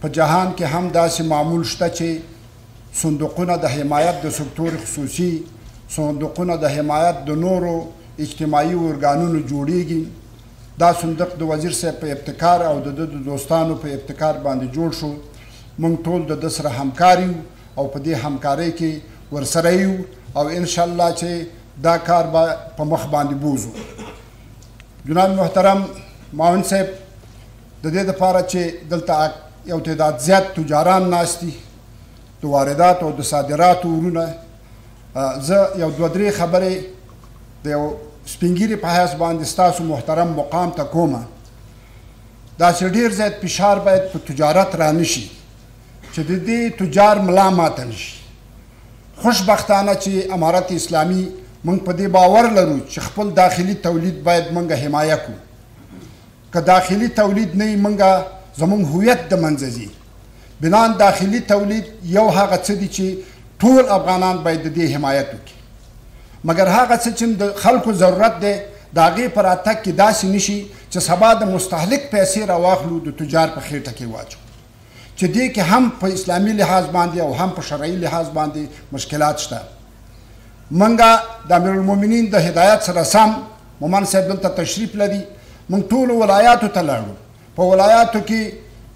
په جهان کې هم داسې معمول شته چې صندوقونه د حمایت د سکتور خصوصي صندوقونه د حمایت د نورو اجتماعي ارګانونو جوړیږي. دا صندوق د وزیر صاحب په ابتکار او د دوستانو په ابتکار باندې جوړ شو. موږ ټول د ده سره همکار یو او په دې همکارۍ کې ورسره یو او انشاءالله چې دا کار به په مخ باندې بوزو. جناب محترم معاون صاحب د دې دپاره چې دلته یو تعداد زیات تجاران ناست دي د وارداتو او د صادراتو ورونه، زه یو دوه درې خبرې د یو سپینګیري په حیث باندې ستاسو محترم مقام ته کومه. داسې ډېر زیات فشار باید په تجارت را نشي چې د دې تجار ملا ماته نشي. خوشبختانه چې امارت اسلامي موږ په دې باور لرو چې خپل داخلي تولید باید موږ حمایه کړو. که داخلي تولید نه وي موږ زموږ هویت د منځه ځي. بنان داخلي تولید یو هغه څه دي چې ټول افغانان باید د دې حمایت وکړي، مګر هغه څه چې د خلکو ضرورت دی د هغې په راتګ کې داسې نشي چې سبا د مستهلک پیسې راواخلو د تجار په خېټه کې واچو، چې دې کې هم په اسلامي لحاظ باندې او هم په شرعي لحاظ باندې مشکلات شته. منګه د امیرالمؤمنین د هدایت سره سم مومن صاحب دلته تشریف لري. موږ ټولو ولایاتو ته لاړو. په ولایاتو کې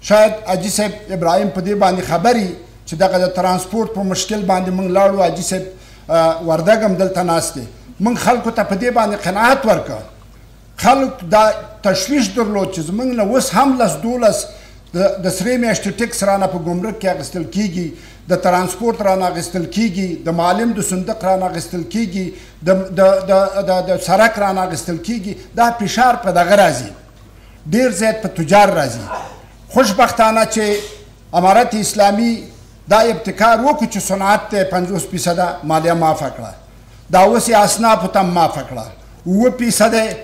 شاید حاجي صاحب ابراهیم په دې باندې خبري چې دغه د ترانسپورټ په مشکل باندې موږ لاړو. حاجي صاحب وردګ هم دلته ناست دی. موږ خلکو ته په دې باندې قناعت ورکړه. خلک دا تشویش درلود چې زموږ نه اوس هم 10-12 د سرې میاشتې ټکس رانه په ګمرک کې اخیستل کېږي، د ترانسپورټ رانه اخیستل کېږي، د معلم د صندوق رانه اخیستل کېږي، د سړک رانه اخیستل کېږي. دا فشار په دغه راځي، ډېر زیات په تجار راځي. خوشبختانه چې امارت اسلامي دا ابتکار وکړو چې صنعت ته 50% مالیه معافه کړه، دا اوس یې اصنافو ته معافه کړه، 9%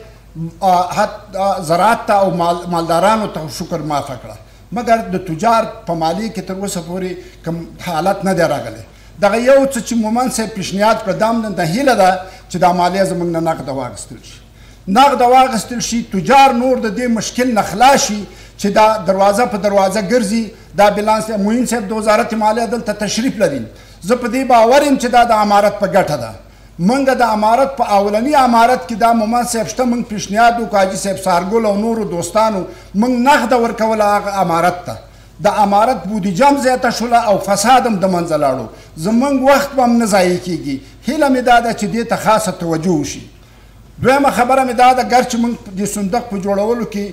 زراعت ته او مالدارانو ته شکر معافه کړه، مګر د تجار په مالیې کې تر اوسه پورې کوم حالت نه دی راغلی. دغه یو څه چې مومن صاحب پیشنهاد کړه دا هم د هیله ده چې دا مالیه زموږ نه نقده واخیستل شي. نقده واخیستل شي، تجار نور د دې مشکل نه خلاص شي چې دا دروازه په دروازه ګرځي. دا بلانس معین صاحب د وزارت مالیه دلته تشریف لري. زه په دې باور یم چې دا د امارت په ګټه ده. منګه د امارت په اولنی امارت کې دا مومن صاحب شته، موږ پیشنهاد وکړو حاجي صاحب سارګل او نورو دوستانو موږ نقده ورکوله هغه امارت ته. د امارت بودیجه هم زیاته شوله او فساد هم د منځه لاړو. زموږ وخت به هم نه ضایع کېږي. هیله مې دا ده چې دې ته خاصه توجه وشي. دویمه خبره مې دا ده، ګر چې موږ د صندوق په جوړولو کې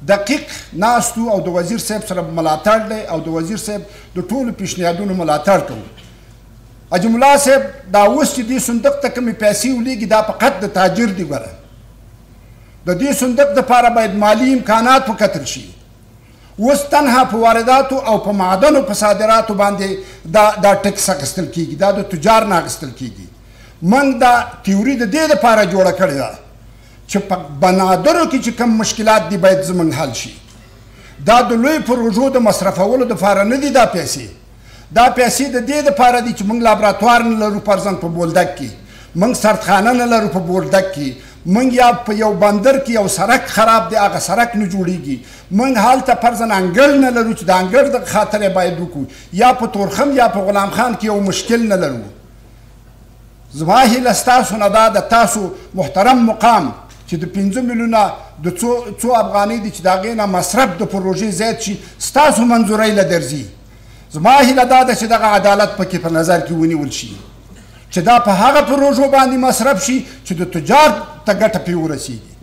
دقیق ناستو او د وزیر صاحب سره ملاتړ دی او د وزیر صاحب د ټولو پیشنهادونو ملاتړ کوو. حاجي ملا صاحب دا اوس چې دې صندوق ته کومې پیسې ولیږي دا فقط د تاجر دی. ګوره د دې صندوق دپاره باید مالي امکانات وکتل شي. اوس تنها په وارداتو او په معدنو په صادراتو باندې دا ټکس اخیستل کېږي، دا د تجار نه اخیستل کېږي. موږ دا تیوري د دې دپاره جوړه کړې ده چې په بنادرو کې چې کوم مشکلات دي باید زموږ حل شي. دا د لوی پروژو د مصرفولو دپاره نه دي. دا پیسې د دې دپاره دي چې موږ لابراتوار نه لرو فرضاً په بولدک کې، موږ سردخانه نه لرو په بولدک کې، موږ یا په یو بندر کې یو سړک خراب دی هغه سړک نه جوړیږي، موږ هلته فرضاً انګړ نه لرو چې د انګړ د خاطر یې باید وکړو، یا په تورخم یا په غلام خان کې یو مشکل نه لرو. زما هیله ستاسو نه دا د تاسو محترم مقام چې د 5 میلیونه د څو افغانۍ دي چې د هغې نه مصرف د پروژې زیات شي، ستاسو منظورۍ له درځي. زما هیله دا ده چې دغه عدالت پکې په نظر کې ونیول شي، چې دا په هغه پروژو باندې مصرف شي چې د تجار ته ګټه پرې ورسېږي.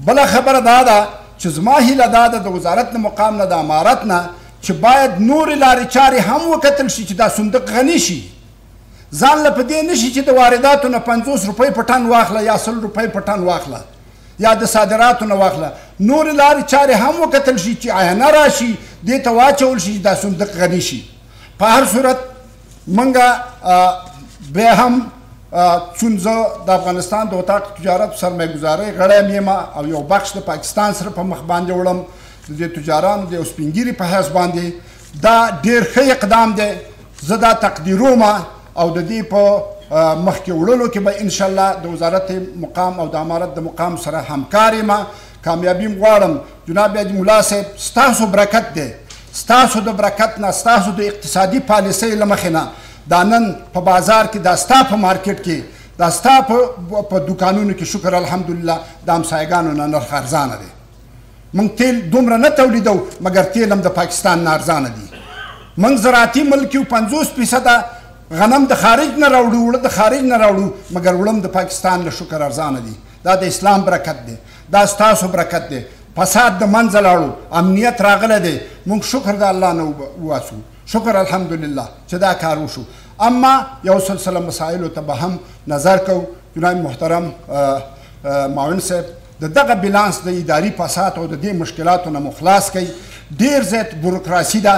بله خبره دا ده چې زما هیله دا ده د وزارت نه مقام نه د امارت نه چې باید نورې لارې چارې هم وکتل شي چې دا صندوق غني شي. ځان له په دې نه شي چې د وارداتو نه 50 روپۍ په ټن واخله یا 100 روپۍ په ټن واخله یا د صادراتو نه واخله. نورې لارې چارې هم وکتل شي چې عینه راشي، دې ته واچول شي چې دا صندوق غني شي. په هر صورت منګه بیا هم چون زه د افغانستان د اتاق تجارت سرمایه‌ګذارۍ غړی یم او یو بخش د پاکستان سره په مخ باندې وړم د دې تجارانو د یو سپین ګیري په حیث باندې دا ډېر ښه اقدام دی. زه دا تقدیروم او د دې په مخکې وړلو کې به انشاءالله د وزارت مقام او د امارت د مقام سره همکار یم. کامیابي م غواړم. جناب حاجي ملا صاحب ستاسو برکت دی ستاسو د برکت نه ستاسو د اقتصادي پالیسۍ له مخې نه دا نن په بازار کې دا ستا په مارکیټ کې دا ستا په دوکانونو کې شکر الحمدلله د همسایګانو نه نرخ ارزانه دی موږ تیل دومره نه تولیدو مګر تیل هم د پاکستان نه ارزانه دي موږ زراعتي ملک یو 50% غنم د خارج نه راوړو اوړه د خارج نه راوړو مګر اوړه هم د پاکستان له شکر ارزانه دي دا د اسلام برکت دی دا ستاسو برکت دی فساد د منځه لاړو امنیت راغلی دی موږ شکر د الله نه وواسو شکر الحمدلله چې دا کار وشو اما یو سلسله مسایلو ته به هم نظر کوو جناب محترم معاون صاحب د دغه بیلانس د اداري فساد او د دې مشکلاتو نه مخلاص کوي ډېر زیات بروکراسي ده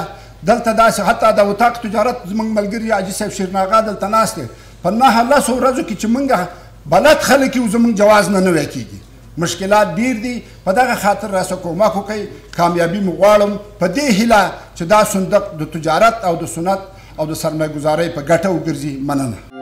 دلته داسې حتی د اتاق تجارت زموږ ملګري حاجي صاحب شیرناغا دلته ناست دی په 9 ورځو کې چې موږ بلد خلک یو زموږ جواز نه نوی کېږي مشکلات ډیر دي په دغه خاطر راسه کومک وکړئ کامیابي مو غواړم په دې هیله چې دا صندوق د تجارت او د صنعت او د سرمایه ګذارۍ په ګټه وګرځي مننه